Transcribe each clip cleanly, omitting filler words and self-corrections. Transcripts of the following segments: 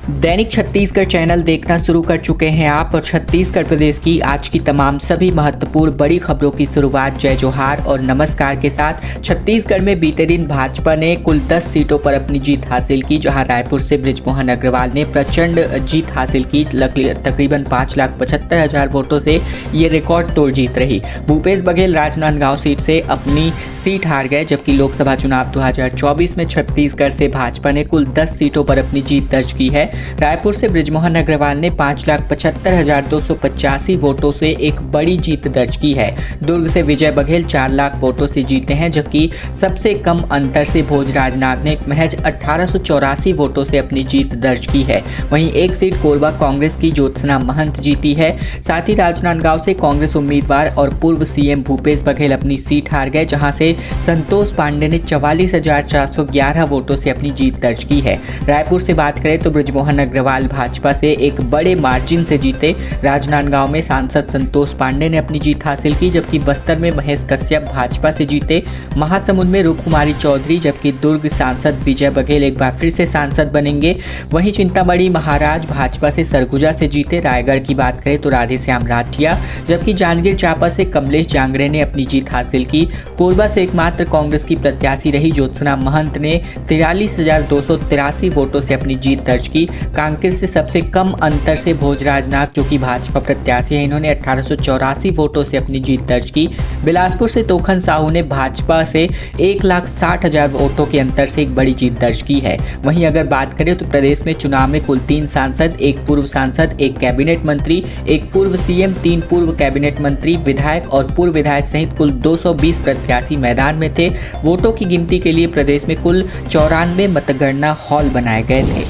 दैनिक Chhattisgarh channel देखना शुरू कर चुके हैं आप और छत्तीसगढ़ प्रदेश की आज की तमाम सभी महत्वपूर्ण बड़ी खबरों की शुरुआत जय जोहार और नमस्कार के साथ। छत्तीसगढ़ में बीते दिन भाजपा ने कुल 10 सीटों पर अपनी जीत हासिल की, जहां रायपुर से बृजमोहन अग्रवाल ने प्रचंड जीत हासिल की। तकरीबन 5,75,000 वोटों से ये रिकॉर्ड तोड़ जीत रही। भूपेश बघेल राजनांदगांव सीट से अपनी सीट हार गए, जबकि लोकसभा चुनाव 2024 में छत्तीसगढ़ से भाजपा ने कुल 10 सीटों पर अपनी जीत दर्ज की है। रायपुर से बृजमोहन अग्रवाल ने 5,75,285 वोटों से एक बड़ी जीत दर्ज की है। दुर्ग से विजय बघेल 4 लाख वोटों से जीते हैं, जबकि सबसे कम अंतर से भोजराज नाग ने महज 1884 वोटों से अपनी जीत दर्ज की है। वहीं एक सीट कोरबा कांग्रेस की ज्योत्सना महंत जीती है। साथ ही राजनांदगांव से कांग्रेस उम्मीदवार और पूर्व सीएम भूपेश बघेल अपनी सीट हार गए, जहां से संतोष पांडे ने 44,411 वोटों से अपनी जीत दर्ज की है। रायपुर से बात करें तो बृजमोहन अग्रवाल भाजपा से एक बड़े मार्जिन से जीते। राजनांदगांव में सांसद संतोष पांडे ने अपनी जीत हासिल की, जबकि बस्तर में महेश कश्यप भाजपा से जीते। महासमुंद में रूपकुमारी चौधरी, जबकि दुर्ग सांसद विजय बघेल एक बार फिर से सांसद बनेंगे। वहीं चिंतामढ़ी महाराज भाजपा से सरगुजा से जीते। रायगढ़ की बात करें तो राधेश्याम राठिया, जबकि जांजगीर चांपा से कमलेश जांगड़े ने अपनी जीत हासिल की। कोरबा से एकमात्र कांग्रेस की प्रत्याशी रही ज्योत्सना महंत ने 43,283 वोटों से अपनी जीत दर्ज की। कांकेर से सबसे कम अंतर से भोजराज नाग, जो कि भाजपा प्रत्याशी है, इन्होंने 1884 वोटों से अपनी जीत दर्ज की। बिलासपुर से तोखन साहू ने भाजपा से 1,60,000 वोटों के अंतर से एक बड़ी जीत दर्ज की है। वहीं अगर बात करें तो प्रदेश में चुनाव में कुल 3 सांसद, एक पूर्व सांसद, एक कैबिनेट मंत्री, एक पूर्व सीएम, 3 पूर्व कैबिनेट मंत्री, विधायक और पूर्व विधायक सहित कुल 220 प्रत्याशी मैदान में थे। वोटों की गिनती के लिए प्रदेश में कुल 94 मतगणना हॉल बनाए गए थे।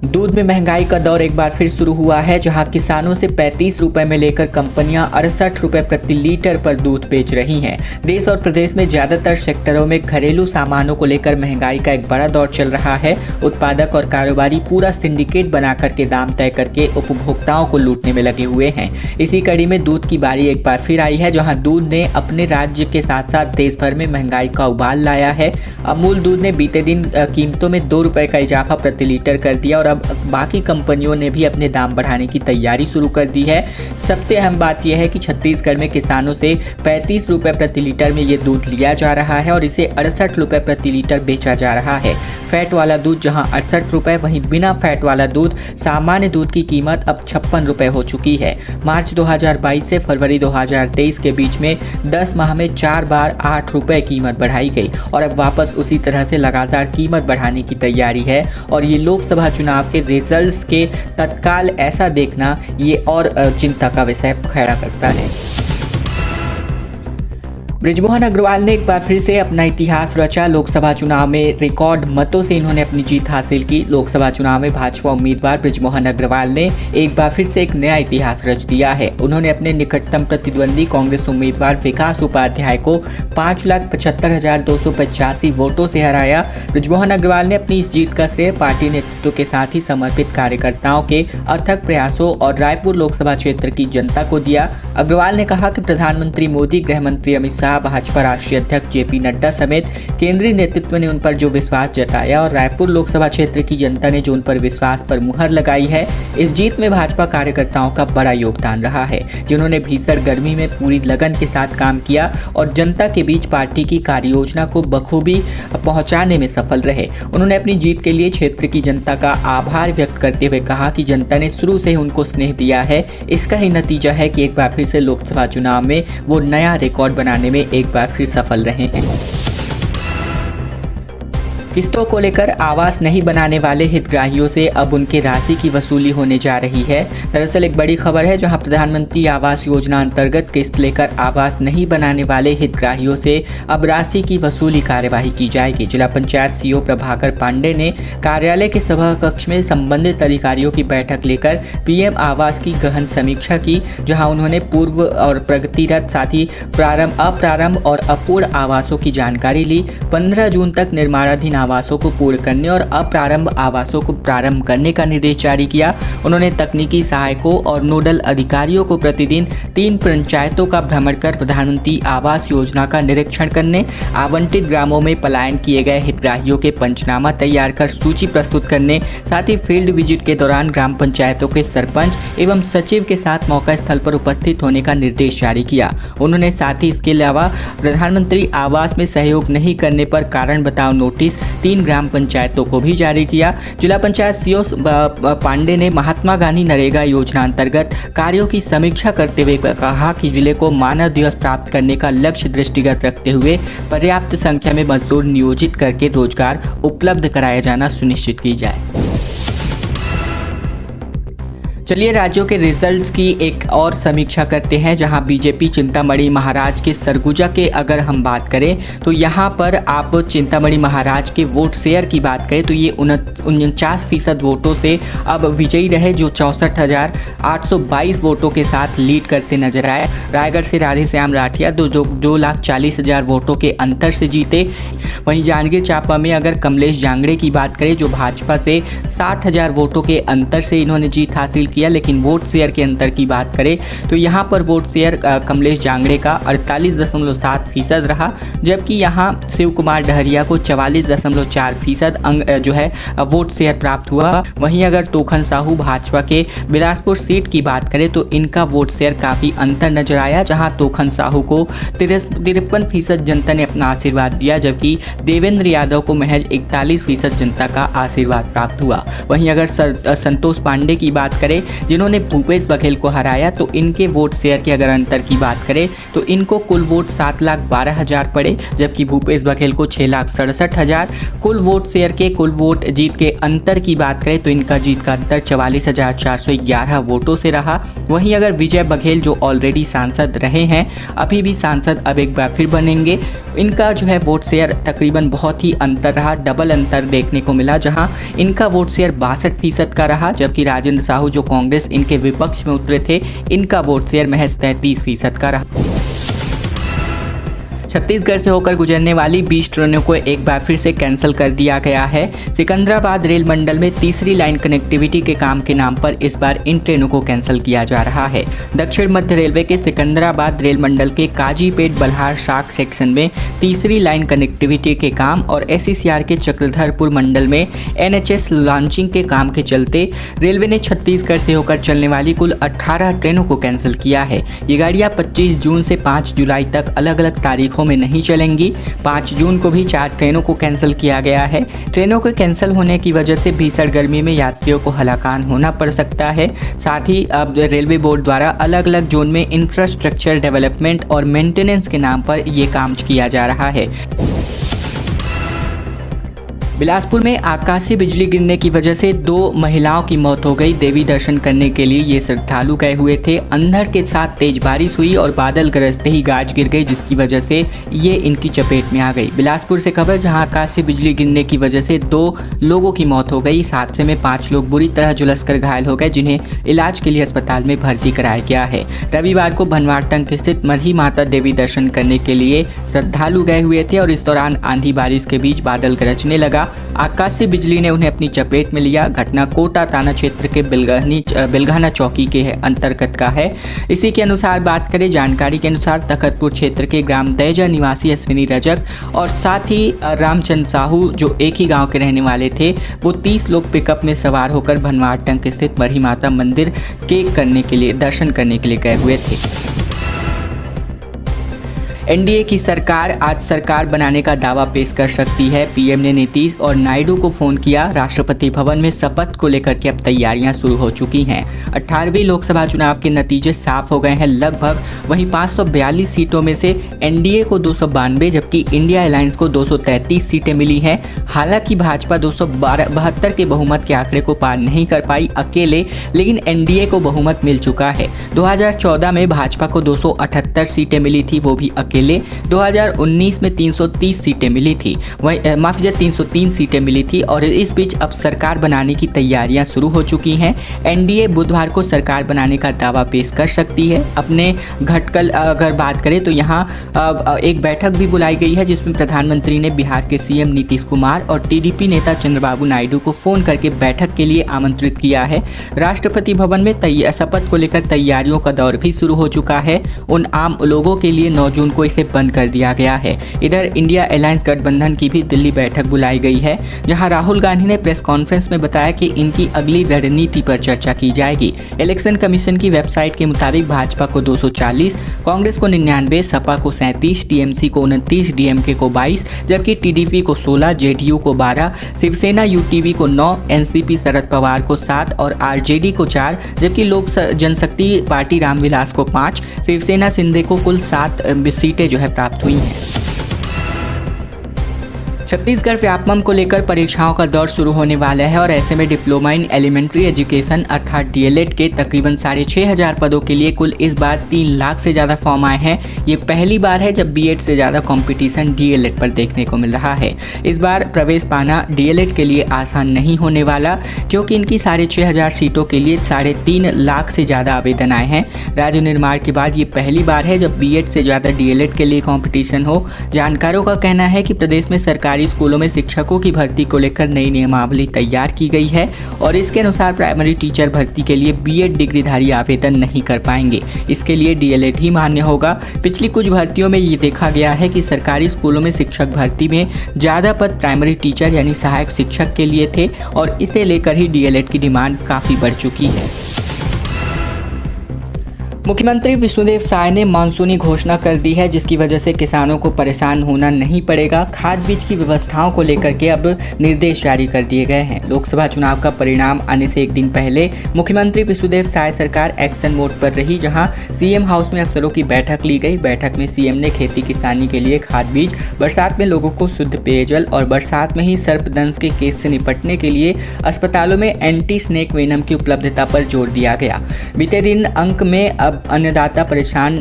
दूध में महंगाई का दौर एक बार फिर शुरू हुआ है, जहां किसानों से 35 रुपए में लेकर कंपनियां 68 रुपए प्रति लीटर पर दूध बेच रही हैं। देश और प्रदेश में ज्यादातर सेक्टरों में घरेलू सामानों को लेकर महंगाई का एक बड़ा दौर चल रहा है। उत्पादक और कारोबारी पूरा सिंडिकेट बनाकर के दाम तय करके उपभोक्ताओं को लूटने में लगे हुए हैं। इसी कड़ी में दूध की बारी एक बार फिर आई है, जहाँ दूध ने अपने राज्य के साथ साथ देश भर में महंगाई का उबाल लाया है। अमूल दूध ने बीते दिन कीमतों में 2 रुपए का इजाफा प्रति लीटर कर दिया और अब बाकी कंपनियों ने भी अपने दाम बढ़ाने की तैयारी शुरू कर दी है। सबसे अहम बात यह है कि छत्तीसगढ़ में किसानों से 35 रुपए प्रति लीटर में ये दूध लिया जा रहा है और इसे 68 रुपए प्रति लीटर बेचा जा रहा है। फैट वाला दूध जहां 68 रुपए, वहीं बिना फैट वाला दूध सामान्य दूध की कीमत अब 56 रुपए हो चुकी है। मार्च 2022 से फरवरी 2023 के बीच में 10 माह में 4 बार 8 रुपए कीमत बढ़ाई गई और अब वापस उसी तरह से लगातार कीमत बढ़ाने की तैयारी है। और ये लोकसभा चुनाव के रिजल्ट्स के तत्काल ऐसा देखना ये और चिंता का विषय खड़ा करता है। बृजमोहन अग्रवाल ने एक बार फिर से अपना इतिहास रचा। लोकसभा चुनाव में रिकॉर्ड मतों से इन्होंने अपनी जीत हासिल की। लोकसभा चुनाव में भाजपा उम्मीदवार बृजमोहन अग्रवाल ने एक बार फिर से एक नया इतिहास रच दिया है। उन्होंने अपने निकटतम प्रतिद्वंदी कांग्रेस उम्मीदवार विकास उपाध्याय को 5,75,285 वोटों से हराया। बृजमोहन अग्रवाल ने अपनी इस जीत का श्रेय पार्टी नेतृत्व के साथ ही समर्पित कार्यकर्ताओं के अथक प्रयासों और रायपुर लोकसभा क्षेत्र की जनता को दिया। अग्रवाल ने कहा कि प्रधानमंत्री मोदी, गृह मंत्री अमित शाह, भाजपा राष्ट्रीय अध्यक्ष जेपी नड्डा समेत केंद्रीय नेतृत्व ने उन पर जो विश्वास जताया और रायपुर लोकसभा क्षेत्र की जनता ने जो उन पर विश्वास पर मुहर लगाई है, इस जीत में भाजपा कार्यकर्ताओं का बड़ा योगदान रहा है, जिन्होंने भीषण गर्मी में पूरी लगन के साथ काम किया और जनता के बीच पार्टी की कार्ययोजना को बखूबी पहुंचाने में सफल रहे। उन्होंने अपनी जीत के लिए क्षेत्र की जनता का आभार व्यक्त करते हुए कहा कि जनता ने शुरू से ही उनको स्नेह दिया है। इसका ही नतीजा है कि एक बार फिर से लोकसभा चुनाव में वो नया रिकॉर्ड बनाने में एक बार फिर सफल रहे हैं। किस्तों को लेकर आवास नहीं बनाने वाले हितग्राहियों से अब उनकी राशि की वसूली होने जा रही है। दरअसल एक बड़ी खबर है, जहां प्रधानमंत्री आवास योजना अंतर्गत किस्त लेकर आवास नहीं बनाने वाले हितग्राहियों से अब राशि की वसूली कार्यवाही की जाएगी। जिला पंचायत सीईओ प्रभाकर पांडे ने कार्यालय के सभा कक्ष में संबंधित अधिकारियों की बैठक लेकर पीएम आवास की गहन समीक्षा की, जहां उन्होंने पूर्व और प्रगतिरत साथ ही अप्रारंभ और अपूर्ण आवासों की जानकारी ली। 15 जून तक निर्माणाधीन आवासों को पूर्ण करने और अप्रारंभ आवासों को प्रारंभ करने का निर्देश जारी किया। उन्होंने तकनीकी सहायकों और नोडल अधिकारियों को प्रतिदिन 3 पंचायतों का भ्रमण कर प्रधानमंत्री आवास योजना का निरीक्षण करने, आवंटित ग्रामों में पलायन किए गए हितग्राहियों के पंचनामा तैयार कर सूची प्रस्तुत करने, साथ ही फील्ड विजिट के दौरान ग्राम पंचायतों के सरपंच एवं सचिव के साथ मौका स्थल पर उपस्थित होने का निर्देश जारी किया। उन्होंने साथ ही इसके अलावा प्रधानमंत्री आवास में सहयोग नहीं करने पर कारण बताओ नोटिस 3 ग्राम पंचायतों को भी जारी किया। जिला पंचायत सीओ पांडे ने महात्मा गांधी नरेगा योजना अंतर्गत कार्यों की समीक्षा करते हुए कहा कि जिले को मानव दिवस प्राप्त करने का लक्ष्य दृष्टिगत रखते हुए पर्याप्त संख्या में मजदूर नियोजित करके रोजगार उपलब्ध कराया जाना सुनिश्चित की जाए। चलिए राज्यों के रिजल्ट्स की एक और समीक्षा करते हैं, जहां बीजेपी चिंतामणि महाराज के सरगुजा के अगर हम बात करें तो यहां पर आप चिंतामणि महाराज के वोट शेयर की बात करें तो ये 49% वोटों से अब विजयी रहे, जो 64,822 वोटों के साथ लीड करते नजर आए। रायगढ़ से राधेश्याम राठिया 2,40,000 वोटों के अंतर से जीते। वहीं जांजगीर चांपा में अगर कमलेश जांगड़े की बात करें, जो भाजपा से 60,000 वोटों के अंतर से इन्होंने जीत हासिल किया, लेकिन वोट शेयर के अंतर की बात करें तो यहां पर वोट शेयर कमलेश जांगड़े का 48.7% रहा, जबकि यहां शिव कुमार डहरिया को 44.4% जो है वोट शेयर प्राप्त हुआ। वहीं अगर तोखन साहू भाजपा के बिलासपुर सीट की बात करें तो इनका वोट शेयर काफी अंतर नजर आया, जहां तोखन साहू को 53% जनता ने अपना आशीर्वाद दिया, जबकि देवेंद्र यादव को महज 41% जनता का आशीर्वाद प्राप्त हुआ। वहीं अगर संतोष पांडे की बात करें जिन्होंने भूपेश बघेल को हराया, तो इनके वोट शेयर के अगर अंतर की बात करें तो इनको कुल वोट 7,12,000 पड़े, जबकि भूपेश बघेल को 6,67,000। कुल वोट शेयर के कुल वोट जीत के अंतर की बात करें तो इनका जीत का अंतर 44,411 वोटों से रहा। वहीं अगर विजय बघेल जो ऑलरेडी सांसद रहे हैं, अभी भी सांसद अब एक बार फिर बनेंगे, इनका जो है वोट शेयर तकरीबन बहुत ही अंतर रहा, डबल अंतर देखने को मिला, जहां इनका वोट शेयर 62% का रहा, जबकि राजेंद्र साहू जो कांग्रेस इनके विपक्ष में उतरे थे, इनका वोट शेयर महज 33% का रहा। छत्तीसगढ़ से होकर गुजरने वाली 20 ट्रेनों को एक बार फिर से कैंसिल कर दिया गया है। सिकंदराबाद रेल मंडल में तीसरी लाइन कनेक्टिविटी के काम के नाम पर इस बार इन ट्रेनों को कैंसिल किया जा रहा है। दक्षिण मध्य रेलवे के सिकंदराबाद रेल मंडल के काजीपेट बल्हार शाख सेक्शन में तीसरी लाइन कनेक्टिविटी के काम और SECR के चक्रधरपुर मंडल में NHS लॉन्चिंग के काम के चलते रेलवे ने छत्तीसगढ़ से होकर चलने वाली कुल 18 ट्रेनों को कैंसिल किया है। ये गाड़ियाँ 25 जून से 5 जुलाई तक अलग अलग तारीखों में नहीं चलेंगी। 5 जून को भी 4 ट्रेनों को कैंसिल किया गया है। ट्रेनों के कैंसिल होने की वजह से भीषण गर्मी में यात्रियों को हलाकान होना पड़ सकता है। साथ ही अब रेलवे बोर्ड द्वारा अलग अलग जोन में इंफ्रास्ट्रक्चर डेवलपमेंट और मेंटेनेंस के नाम पर ये काम किया जा रहा है। बिलासपुर में आकाशीय बिजली गिरने की वजह से 2 महिलाओं की मौत हो गई। देवी दर्शन करने के लिए ये श्रद्धालु गए हुए थे। अंधड़ के साथ तेज बारिश हुई और बादल गरजते ही गाज गिर गई, जिसकी वजह से ये इनकी चपेट में आ गई। बिलासपुर से खबर, जहां आकाशीय बिजली गिरने की वजह से 2 लोगों की मौत हो गई। इस हादसे में 5 लोग बुरी तरह झुलसकर घायल हो गए, जिन्हें इलाज के लिए अस्पताल में भर्ती कराया गया है। रविवार को भनवारटंग स्थित मरही माता देवी दर्शन करने के लिए श्रद्धालु गए हुए थे और इस दौरान आंधी बारिश के बीच बादल गरजने लगा। आकाशीय बिजली ने उन्हें अपनी चपेट में लिया। घटना कोटा थाना क्षेत्र के बिलघाना चौकी के अंतर्गत का है। इसी के अनुसार बात करें, जानकारी के अनुसार तखतपुर क्षेत्र के ग्राम दैजा निवासी अश्विनी रजक और साथ ही रामचंद्र साहू जो एक ही गांव के रहने वाले थे, वो 30 लोग पिकअप में सवार होकर भनवारटंग स्थित मरही माता मंदिर के दर्शन करने के लिए गए हुए थे। एनडीए की सरकार आज सरकार बनाने का दावा पेश कर सकती है। पीएम ने नीतीश और नायडू को फोन किया। राष्ट्रपति भवन में शपथ को लेकर के अब तैयारियां शुरू हो चुकी हैं। 18वीं लोकसभा चुनाव के नतीजे साफ हो गए हैं लगभग। वहीं 542 सीटों में से एनडीए को 292 जबकि इंडिया अलायंस को 233 सीटें मिली हैं। हालांकि भाजपा 272 के बहुमत के आंकड़े को पार नहीं कर पाई अकेले, लेकिन एनडीए को बहुमत मिल चुका है। 2014 में भाजपा को 278 सीटें मिली थी, वो भी अकेले। अकेले 2019 में 330 सीटें मिली थी, वही माफ कीजिए 303 सीटें मिली थी। और इस बीच अब सरकार बनाने की तैयारियां शुरू हो चुकी हैं। एनडीए बुधवार को सरकार बनाने का दावा पेश कर सकती है। अपने घटकल अगर बात करें तो यहाँ एक बैठक भी बुलाई गई है, जिसमें प्रधानमंत्री ने बिहार के सीएम नीतीश कुमार और टीडीपी नेता चंद्रबाबू नायडू को फोन करके बैठक के लिए आमंत्रित किया है। राष्ट्रपति भवन में शपथ को लेकर तैयारियों का दौर भी शुरू हो चुका है। उन आम लोगों के लिए 9 जून को इसे बंद कर दिया गया है। इधर इंडिया अलायंस गठबंधन की भी दिल्ली बैठक बुलाई गई है, जहां राहुल गांधी ने प्रेस कॉन्फ्रेंस में बताया कि इनकी अगली रणनीति पर चर्चा की जाएगी। इलेक्शन कमीशन की वेबसाइट के मुताबिक भाजपा को 240, कांग्रेस को 99, सपा को 37, टीएमसी को 29, डीएमके को 22, जबकि टीडीपी को 16, जेडीयू को 12, शिवसेना यूटीवी को 9, एनसीपी शरद पवार को 7 और आरजेडी को 4, जबकि लोक जनशक्ति पार्टी रामविलास को 5, शिवसेना शिंदे को कुल 7 सीटें जो है प्राप्त हुई हैं। छत्तीसगढ़ व्यापमं को लेकर परीक्षाओं का दौर शुरू होने वाला है और ऐसे में डिप्लोमा इन एलिमेंट्री एजुकेशन अर्थात डीएलएड के तकरीबन 6,500 पदों के लिए कुल इस बार 3 लाख से ज़्यादा फॉर्म आए हैं। ये पहली बार है जब बीएड से ज़्यादा कंपटीशन डीएलएड पर देखने को मिल रहा है। इस बार प्रवेश पाना डीएलएड के लिए आसान नहीं होने वाला, क्योंकि इनकी 6,500 सीटों के लिए 3.5 लाख से ज़्यादा आवेदन आए हैं। राज्य निर्माण के बाद ये पहली बार है जब बीएड से ज़्यादा डीएलएड के लिए कॉम्पिटिशन हो। जानकारों का कहना है कि प्रदेश में सरकारी स्कूलों में शिक्षकों की भर्ती को लेकर नई नियमावली तैयार की गई है और इसके अनुसार प्राइमरी टीचर भर्ती के लिए बीएड डिग्रीधारी आवेदन नहीं कर पाएंगे। इसके लिए डीएलएड ही मान्य होगा। पिछली कुछ भर्तियों में ये देखा गया है कि सरकारी स्कूलों में शिक्षक भर्ती में ज़्यादा पद प्राइमरी टीचर यानी सहायक शिक्षक के लिए थे और इसे लेकर ही डीएलएड की डिमांड काफ़ी बढ़ चुकी है। मुख्यमंत्री विष्णुदेव साय ने मानसूनी घोषणा कर दी है, जिसकी वजह से किसानों को परेशान होना नहीं पड़ेगा। खाद बीज की व्यवस्थाओं को लेकर के अब निर्देश जारी कर दिए गए हैं। लोकसभा चुनाव का परिणाम आने से एक दिन पहले मुख्यमंत्री विष्णुदेव साय सरकार एक्शन मोड पर रही, जहां सीएम हाउस में अफसरों की बैठक ली गई। बैठक में सीएम ने खेती किसानी के लिए खाद बीज, बरसात में लोगों को शुद्ध पेयजल और बरसात में ही सर्पदंश के केस से निपटने के लिए अस्पतालों में एंटी स्नेक वेनम की उपलब्धता पर जोर दिया गया। बीते दिन अंक में अब अन्नदाता परेशान,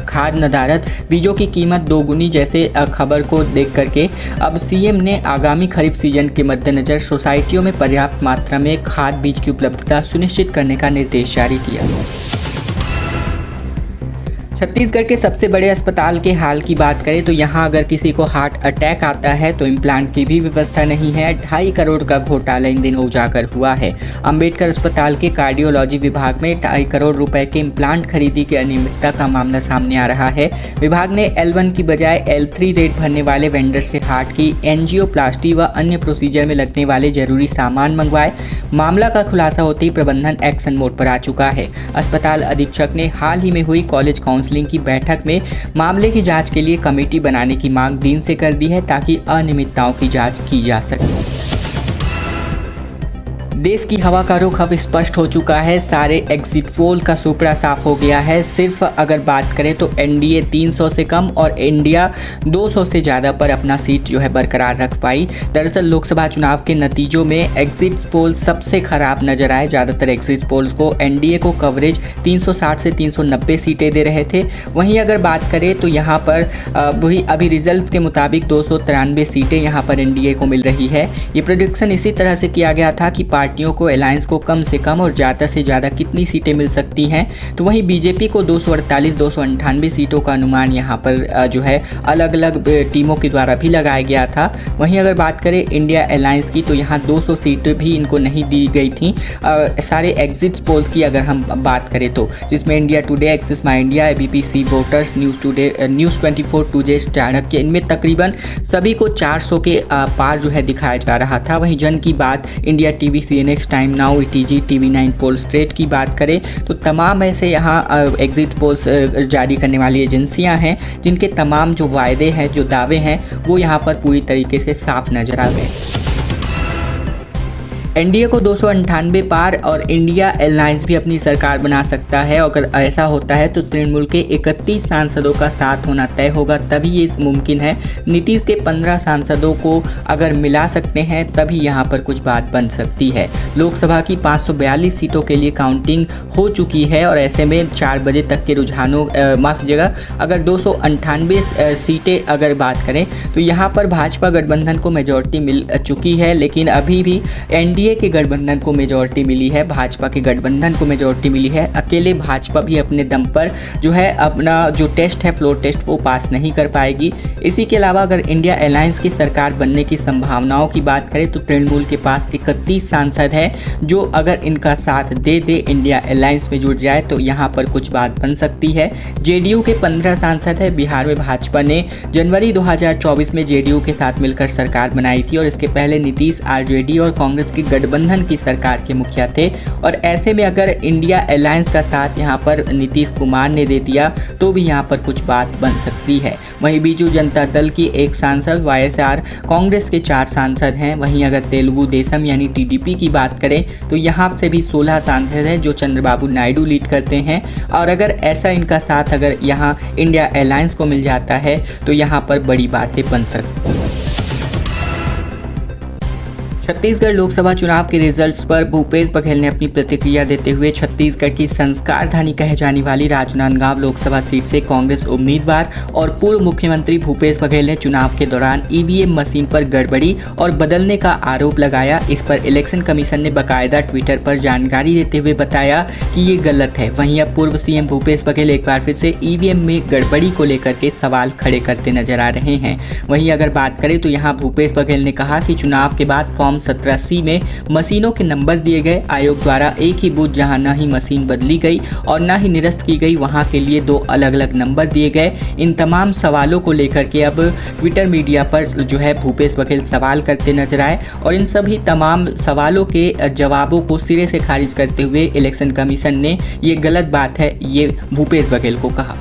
खाद नदारत, बीजों की कीमत दोगुनी जैसे खबर को देख करके अब सीएम ने आगामी खरीफ सीजन के मद्देनजर सोसाइटियों में पर्याप्त मात्रा में खाद बीज की उपलब्धता सुनिश्चित करने का निर्देश जारी किया। छत्तीसगढ़ के सबसे बड़े अस्पताल के हाल की बात करें तो यहाँ अगर किसी को हार्ट अटैक आता है तो इम्प्लांट की भी व्यवस्था नहीं है। 2.5 करोड़ का घोटाला इन दिनों उजागर हुआ है। अंबेडकर अस्पताल के कार्डियोलॉजी विभाग में 2.5 करोड़ रुपए के इम्प्लांट खरीदी की अनियमितता का मामला सामने आ रहा है। विभाग ने L1 की बजाय L3 रेट भरने वाले वेंडर से हार्ट की एंजियोप्लास्टी व अन्य प्रोसीजर में लगने वाले जरूरी सामान मंगवाए। मामला का खुलासा होते ही प्रबंधन एक्शन मोड पर आ चुका है। अस्पताल अधीक्षक ने हाल ही में हुई कॉलेज काउंसिलिंग की बैठक में मामले की जांच के लिए कमेटी बनाने की मांग डीन से कर दी है, ताकि अनियमितताओं की जांच की जा सके। देश की हवा का रुख अब स्पष्ट हो चुका है। सारे एग्जिट पोल का सुपड़ा साफ हो गया है। सिर्फ अगर बात करें तो एनडीए 300 से कम और इंडिया 200 से ज़्यादा पर अपना सीट जो है बरकरार रख पाई। दरअसल लोकसभा चुनाव के नतीजों में एग्जिट पोल सबसे खराब नजर आए। ज़्यादातर एग्जिट पोल्स को एनडीए को कवरेज 360 से 390 सीटें दे रहे थे। वहीं अगर बात करें तो यहाँ पर अभी रिजल्ट के मुताबिक 293 सीटें यहाँ पर एनडीए को मिल रही है। ये प्रेडिक्शन इसी तरह से किया गया था कि पार्टियों को अलायंस को कम से कम और ज़्यादा से ज़्यादा कितनी सीटें मिल सकती हैं। तो वहीं बीजेपी को 248-298 सीटों का अनुमान यहाँ पर जो है अलग अलग टीमों के द्वारा भी लगाया गया था। वहीं अगर बात करें इंडिया अलायंस की तो यहाँ 200 सीटें भी इनको नहीं दी गई थी। सारे एग्जिट पोल्स की अगर हम बात करें तो जिसमें इंडिया टुडे, एक्सिस माई India, ABP voters, news 24, today Chanakya, इनमें तकरीबन सभी को 400 के पार जो है दिखाया जा रहा था। वहीं जन की बात, India TV, CNX, time now, ETG, TV9 पोल स्ट्रेट की बात करें तो तमाम ऐसे यहाँ एग्जिट पोल्स जारी करने वाली एजेंसियां हैं, जिनके तमाम जो वायदे हैं, जो दावे हैं, वो यहाँ पर पूरी तरीके से साफ नजर आ गए। एनडीए को 298 पार और इंडिया अलायंस भी अपनी सरकार बना सकता है। अगर ऐसा होता है तो तृणमूल के 31 सांसदों का साथ होना तय होगा, तभी ये मुमकिन है। नीतीश के 15 सांसदों को अगर मिला सकते हैं तभी यहाँ पर कुछ बात बन सकती है। लोकसभा की 542 सीटों के लिए काउंटिंग हो चुकी है और ऐसे में 4 बजे तक के रुझानों माफ कीजिएगा, अगर 298 सीटें अगर बात करें तो यहाँ पर भाजपा गठबंधन को मेजॉरिटी मिल चुकी है, लेकिन अभी भी एनडीए के गठबंधन को मेजॉरिटी मिली है, भाजपा के गठबंधन को मेजॉरिटी मिली है। अकेले भाजपा भी अपने दम पर जो है अपना जो टेस्ट है, फ्लोर टेस्ट, वो पास नहीं कर पाएगी। इसी के अलावा अगर इंडिया अलायंस की सरकार बनने की संभावनाओं की बात करें तो तृणमूल के पास 31 सांसद हैं जो अगर इनका साथ दे इंडिया अलायंस में जुड़ जाए तो यहाँ पर कुछ बात बन सकती है। जेडीयू के 15 सांसद है। बिहार में भाजपा ने जनवरी 2024 में जेडीयू के साथ मिलकर सरकार बनाई थी और इसके पहले नीतीश आरजेडी और कांग्रेस की गठबंधन की सरकार के मुखिया थे और ऐसे में अगर इंडिया अलायंस का साथ यहाँ पर नीतीश कुमार ने दे दिया तो भी यहाँ पर कुछ बात बन सकती है। वहीं बीजू जनता दल की 1 सांसद, वाईएसआर कांग्रेस के 4 सांसद हैं। वहीं अगर तेलुगु देशम यानी टीडीपी की बात करें तो यहाँ से भी 16 सांसद हैं जो चंद्रबाबू नायडू लीड करते हैं और अगर ऐसा इनका साथ अगर यहाँ इंडिया अलायंस को मिल जाता है तो यहाँ पर बड़ी बातें बन सकती हैं। छत्तीसगढ़ लोकसभा चुनाव के रिजल्ट्स पर भूपेश बघेल ने अपनी प्रतिक्रिया देते हुए छत्तीसगढ़ की संस्कारधानी कहे जाने वाली राजनांदगांव लोकसभा सीट से कांग्रेस उम्मीदवार और पूर्व मुख्यमंत्री भूपेश बघेल ने चुनाव के दौरान ईवीएम मशीन पर गड़बड़ी और बदलने का आरोप लगाया। इस पर इलेक्शन कमीशन ने बाकायदा ट्विटर पर जानकारी देते हुए बताया कि ये गलत है। वहीं अब पूर्व सीएम भूपेश बघेल एक बार फिर से ईवीएम में गड़बड़ी को लेकर के सवाल खड़े करते नजर आ रहे हैं। वहीं अगर बात करें तो यहाँ भूपेश बघेल ने कहा कि चुनाव के बाद फॉर्म 17C में मशीनों के नंबर दिए गए। आयोग द्वारा एक ही बूथ जहां न ही मशीन बदली गई और न ही निरस्त की गई, वहां के लिए 2 अलग अलग नंबर दिए गए। इन तमाम सवालों को लेकर के अब ट्विटर मीडिया पर जो है भूपेश बघेल सवाल करते नजर आए और इन सभी तमाम सवालों के जवाबों को सिरे से खारिज करते हुए इलेक्शन कमीशन ने ये गलत बात है ये भूपेश बघेल को कहा।